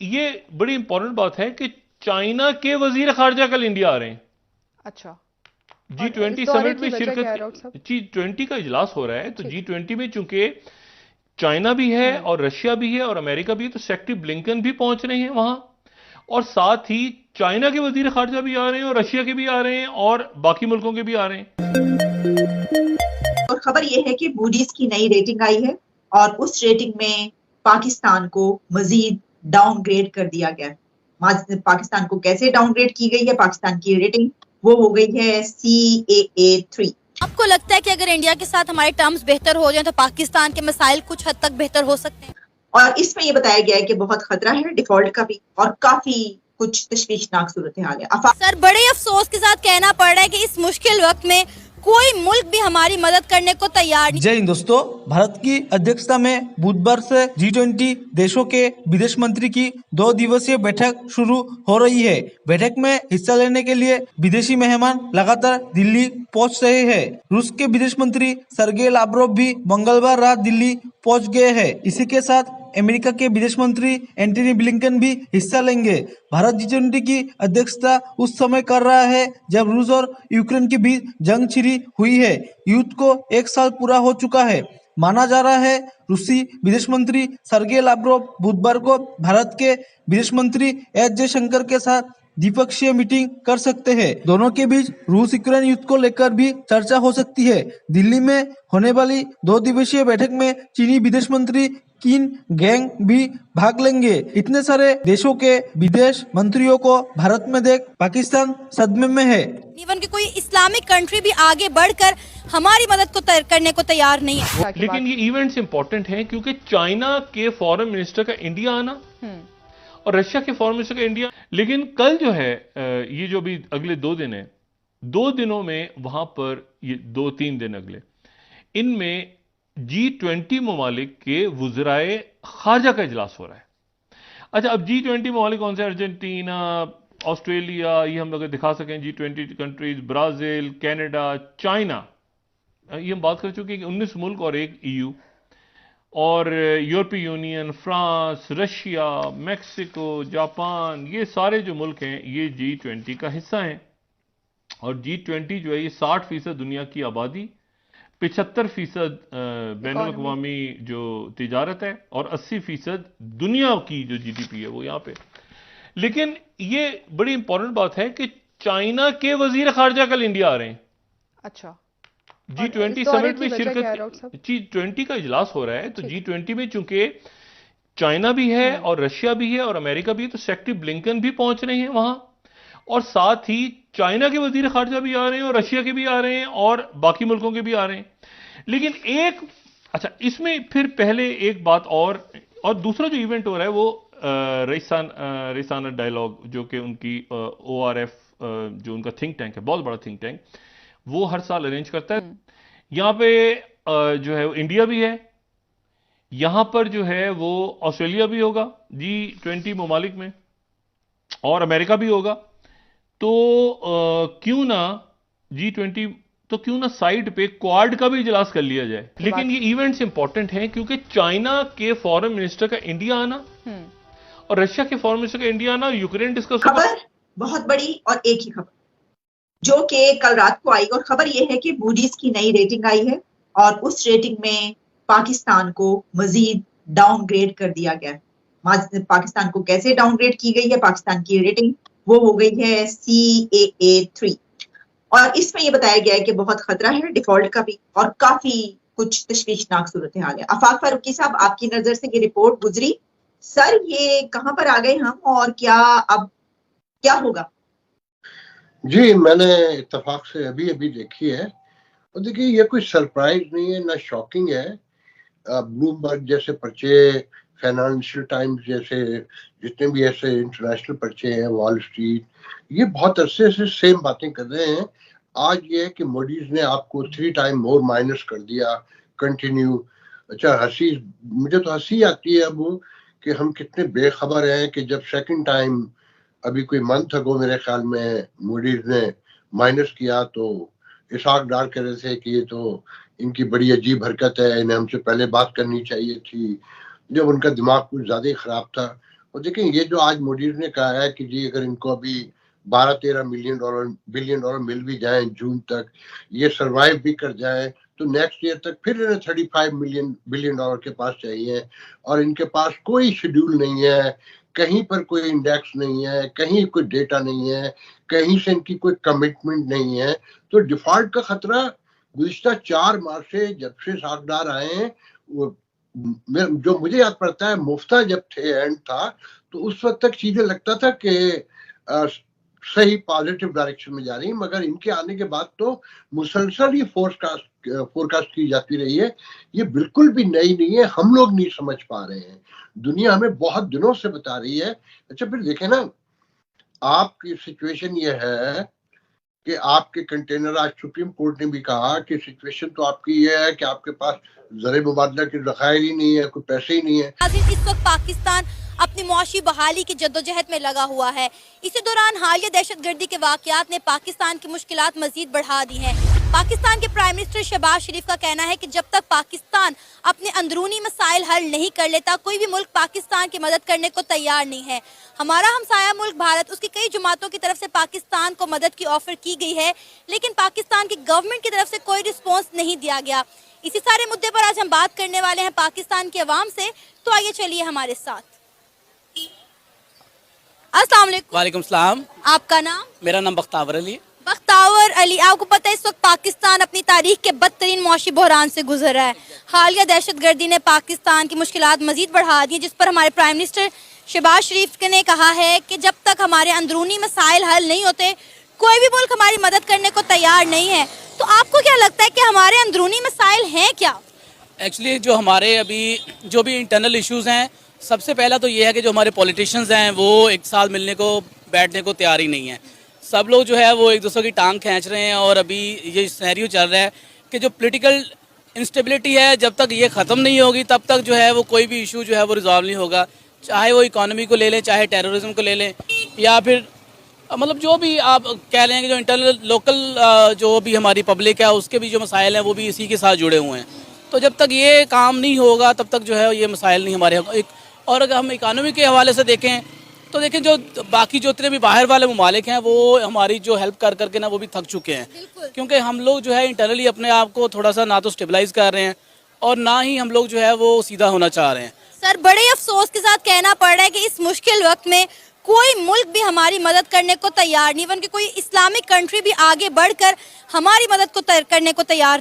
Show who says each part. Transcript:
Speaker 1: ये बड़ी इंपॉर्टेंट बात है कि चाइना के वजीर खारजा कल इंडिया आ रहे हैं।
Speaker 2: अच्छा,
Speaker 1: G20 समिट में शिरकत, G20 का इजलास हो रहा है, तो G20 में चूंकि चाइना भी है और रशिया भी है और अमेरिका भी है, तो सेक्रेटरी ब्लिंकन भी पहुंच रहे हैं वहां, और साथ ही चाइना के वजीर खारजा भी आ रहे हैं और रशिया के भी आ रहे हैं और बाकी मुल्कों के भी आ रहे हैं।
Speaker 3: और खबर यह है कि मूडीज की नई रेटिंग आई है और उस रेटिंग में पाकिस्तान को मजीद डाउनग्रेड कर दिया गया। पाकिस्तान को कैसे डाउनग्रेड की गई है? पाकिस्तान की रेटिंग वो हो गई है CAA3।
Speaker 4: आपको लगता है कि अगर इंडिया के साथ हमारे टर्म्स बेहतर हो जाएं तो पाकिस्तान के मसाइल कुछ हद तक बेहतर हो सकते हैं?
Speaker 3: और इसमें यह बताया गया है कि बहुत खतरा है डिफॉल्ट का भी और काफी कुछ तशवीशनाक सूरत हाल है।
Speaker 4: सर, बड़े अफसोस के साथ कहना पड़ रहा है कि इस मुश्किल वक्त में कोई मुल्क भी हमारी मदद करने को तैयार नहीं।
Speaker 5: जय हिंद दोस्तों, भारत की अध्यक्षता में बुधवार से G20 देशों के विदेश मंत्री की 2 दिवसीय बैठक शुरू हो रही है। बैठक में हिस्सा लेने के लिए विदेशी मेहमान लगातार दिल्ली पहुंच रहे हैं। रूस के विदेश मंत्री सर्गेई लाव्रोव भी मंगलवार रात दिल्ली पहुंच गए हैं। इसी के साथ अमेरिका के विदेश मंत्री एंटनी ब्लिंकन भी हिस्सा लेंगे। भारत G20 की अध्यक्षता उस समय कर रहा है जब रूस और यूक्रेन के बीच जंग छिड़ी हुई है। युद्ध को 1 साल पूरा हो चुका है। माना जा रहा है रूसी विदेश मंत्री सर्गेई लाव्रोव बुधवार को भारत के विदेश मंत्री एस जयशंकर के साथ द्विपक्षीय मीटिंग कर सकते हैं। दोनों के बीच रूस यूक्रेन युद्ध को लेकर भी चर्चा हो सकती है। दिल्ली में होने वाली 2 दिवसीय बैठक में चीनी विदेश मंत्री किन गैंग भी भाग लेंगे। इतने सारे देशों के विदेश मंत्रियों को भारत में देख पाकिस्तान सदमे में है।
Speaker 4: इवन कि कोई इस्लामिक कंट्री भी आगे बढ़कर हमारी मदद को करने को तैयार नहीं है।
Speaker 1: लेकिन ये इवेंट्स इंपॉर्टेंट हैं क्योंकि चाइना के फॉरेन मिनिस्टर का इंडिया आना और रशिया के फॉरेन मिनिस्टर का इंडिया, लेकिन कल जो है ये जो भी अगले 2 दिन है, 2 दिनों में वहां पर ये 2-3 दिन अगले, इनमें G20 ममालिक के वुज़राए खारजा का इजलास हो रहा है। अच्छा, अब G20 ममालिक कौन से? अर्जेंटीना, ऑस्ट्रेलिया, ये हम लोग दिखा सकें G20 countries, Brazil, Canada, China, ये हम बात कर चुके हैं कि 19 मुल्क और 1 EU, और यूरोपीय union, France, Russia, Mexico, Japan, ये सारे जो मुल्क हैं ये G20 का हिस्सा हैं। और G20 जो है ये 60% दुनिया की आबादी, 75% बैनुल-अक़वामी जो तिजारत है और 80% दुनिया की जो GDP है वो यहाँ पे। लेकिन ये बड़ी इंपॉर्टेंट बात है कि चाइना के वजीर खारजा कल इंडिया आ रहे हैं।
Speaker 2: अच्छा,
Speaker 1: G20 समिट में शिरकत, G20 का इजलास हो रहा है, तो G20 में चूंकि चाइना भी है और रशिया भी है और अमेरिका भी है, तो सेक्रेटरी ब्लिंकन भी पहुंच रहे हैं वहां, और साथ ही चाइना के वजीर खारजा भी आ रहे हैं और रशिया के भी आ रहे हैं और बाकी मुल्कों के भी आ रहे हैं। लेकिन अच्छा, इसमें फिर पहले एक बात और दूसरा जो इवेंट हो रहा है वो रईसाना डायलॉग, जो कि उनकी ORF जो उनका थिंक टैंक है, बहुत बड़ा थिंक टैंक, वो हर साल अरेंज करता है। यहां पे जो है इंडिया भी है, यहां पर जो है वो ऑस्ट्रेलिया भी होगा G20 ममालिक में, और अमेरिका भी होगा। तो क्यों ना G20, तो क्यों ना साइड पे क्वाड का भी इजलास कर लिया जाए। लेकिन ये इवेंट्स इंपॉर्टेंट हैं क्योंकि चाइना के फॉरेन मिनिस्टर का इंडिया आना और रशिया के फॉरेन मिनिस्टर का इंडिया आना, यूक्रेन डिस्कस।
Speaker 3: खबर बहुत बड़ी और एक ही खबर जो कि कल रात को आई, और खबर यह है कि मूडीज की नई रेटिंग आई है और उस रेटिंग में पाकिस्तान को मजीद डाउनग्रेड कर दिया गया। पाकिस्तान को कैसे डाउनग्रेड की गई है? पाकिस्तान की रेटिंग वो हो गई है CAA3। और इसमें यह बताया गया है कि बहुत खतरा है डिफॉल्ट का भी और काफी कुछ तशवीशनाक सूरत हाल है। आफाक फारूकी साहब, आपकी नजर से ये रिपोर्ट गुजरी, सर ये कहां पर आ गए हम और क्या अब क्या होगा?
Speaker 6: जी, मैंने इत्तेफाक से अभी देखी है, और देखिए ये कोई सरप्राइज नहीं है, ना शॉकिंग है। ब्लूमबर्ग जैसे पर्चे, फाइनेंशियल टाइम्स जैसे जितने भी ऐसे इंटरनेशनल पर्चे हैं, वॉल स्ट्रीट, ये बहुत अरसे से सेम बातें कर रहे हैं। आज ये है कि मोडीज ने आपको 3 टाइम मोर माइनस कर दिया, कंटिन्यू। अच्छा, मुझे तो हंसी आती है अब कि हम कितने बेखबर हैं कि जब सेकंड टाइम अभी कोई मंथ अगो मेरे ख्याल में मूडीज ने माइनस किया, तो इसाक डार कह रहे थे कि ये तो इनकी बड़ी अजीब हरकत है, इन्हें हमसे पहले बात करनी चाहिए थी, जब उनका दिमाग कुछ ज्यादा ही खराब था। और देखें, ये जो आज मोदी ने कहा है कि जी अगर इनको अभी 12-13 बिलियन डॉलर मिल भी जाए जून तक, ये सरवाइव भी कर जाए, तो नेक्स्ट ईयर तक फिर इन्हें 35 बिलियन डॉलर के पास चाहिए। और इनके पास कोई शेड्यूल नहीं है, कहीं पर कोई इंडेक्स नहीं है, कहीं कोई डेटा नहीं है, कहीं से इनकी कोई कमिटमेंट नहीं है। तो डिफॉल्ट का खतरा गुज़िश्ता 4 मार्च से जब से सागदार आए हैं, जो मुझे याद पड़ता है मुफ्ता जब थे एंड था, तो उस वक्त तक चीजें लगता था कि सही पॉजिटिव डायरेक्शन में जा रही है, मगर इनके आने के बाद तो मुसलसल ही फोरकास्ट की जाती रही है। ये बिल्कुल भी नई नहीं है, हम लोग नहीं समझ पा रहे हैं, दुनिया हमें बहुत दिनों से बता रही है। अच्छा फिर देखें ना, आपकी सिचुएशन ये है कि आपके कंटेनर, आज सुप्रीम कोर्ट ने भी कहा कि सिचुएशन तो आपकी ये है कि आपके पास ज़र मुबादला के ज़खायर ही नहीं है, कोई पैसे ही नहीं है।
Speaker 4: इस वक्त पाकिस्तान अपनी मुआशी बहाली की जद्दोजहद में लगा हुआ है। इसी दौरान हालिया दहशतगर्दी के वाकयात ने पाकिस्तान की मुश्किलात मजीद बढ़ा दी हैं। पाकिस्तान के प्राइम मिनिस्टर शहबाज शरीफ का कहना है कि जब तक पाकिस्तान अपने अंदरूनी मसाइल हल नहीं कर लेता, कोई भी मुल्क पाकिस्तान की मदद करने को तैयार नहीं है। हमारा हमसाया मुल्क भारत, उसकी कई जमातों की तरफ से पाकिस्तान को मदद की ऑफर की गई है, लेकिन पाकिस्तान की गवर्नमेंट की तरफ से कोई रिस्पॉन्स नहीं दिया गया। इसी सारे मुद्दे पर आज हम बात करने वाले हैं पाकिस्तान की अवाम से, तो आइए चलिए हमारे साथ। अस्सलाम वालेकुम।
Speaker 2: वालेकुम सलाम।
Speaker 4: आपका नाम?
Speaker 2: मेरा नाम बख्तावर अली।
Speaker 4: बख्तावर अली, आपको पता है इस वक्त पाकिस्तान अपनी तारीख के बदतरीन मुआशी बहरान से गुजर रहा है। हालिया दहशतगर्दी ने पाकिस्तान की मुश्किलात मजीद बढ़ा दी, जिस पर हमारे प्राइम मिनिस्टर शहबाज शरीफ ने कहा है कि जब तक हमारे अंदरूनी मसाइल हल नहीं होते, कोई भी मुल्क हमारी मदद करने को तैयार नहीं है। तो आपको क्या लगता है कि हमारे अंदरूनी मसाइल हैं क्या?
Speaker 2: एक्चुअली जो हमारे अभी जो भी इंटरनल इश्यूज हैं, सबसे पहला तो ये है कि जो हमारे पॉलिटिशियंस हैं वो एक साल मिलने को बैठने को तैयार ही नहीं है। सब लोग जो है वो एक दूसरे की टांग खींच रहे हैं, और अभी ये सिनेरियो चल रहा है कि जो पॉलिटिकल इंस्टेबिलिटी है, जब तक ये ख़त्म नहीं होगी तब तक जो है वो कोई भी इशू जो है वो रिजॉल्व नहीं होगा। चाहे वो इकॉनमी को ले लें, चाहे टेररिज्म को ले लें, या फिर मतलब जो भी आप कह रहे हैं कि जो इंटरनल लोकल जो भी हमारी पब्लिक है उसके भी जो मसाइल हैं वो भी इसी के साथ जुड़े हुए हैं। तो जब तक ये काम नहीं होगा तब तक जो है ये मसाइल नहीं हमारे। और अगर हम इकानमी के हवाले से देखें तो देखें, जो बाकी जो इतने भी बाहर वाले ममालिक हैं वो हमारी जो हेल्प कर करके ना वो भी थक चुके हैं, क्योंकि हम लोग जो है इंटरनली अपने आप को थोड़ा सा ना तो स्टेबलाइज कर रहे हैं और ना ही हम लोग जो है वो सीधा होना चाह रहे हैं।
Speaker 4: सर, बड़े अफसोस के साथ कहना पड़ रहा है कि इस मुश्किल वक्त में कोई मुल्क भी हमारी मदद करने को तैयार नहीं, इवन कि कोई इस्लामिक कंट्री भी आगे बढ़कर हमारी मदद को करने को तैयार नहीं।